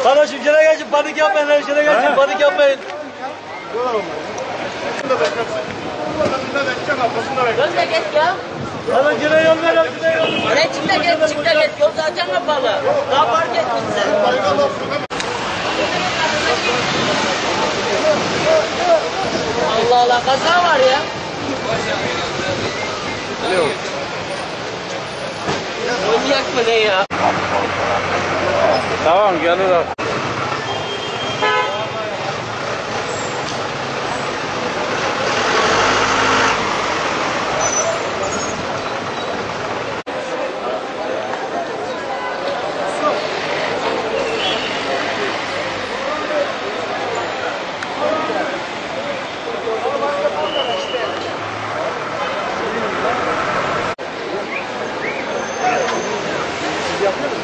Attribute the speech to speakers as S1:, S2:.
S1: Kardeşim şöyle geçin, panik yapmayın, şöyle geçin, panik yapmayın.
S2: Dön de git ya.
S1: Hadi şöyle yol ver, şöyle yol ver.
S2: Ne çık da git, çık da git. Yol zaten kapalı. Daha fark etmişsin. Allah Allah, kaza var ya.
S1: Alo.
S2: Manyak mı ne ya?
S1: Tamam, geliyor. Yapıyor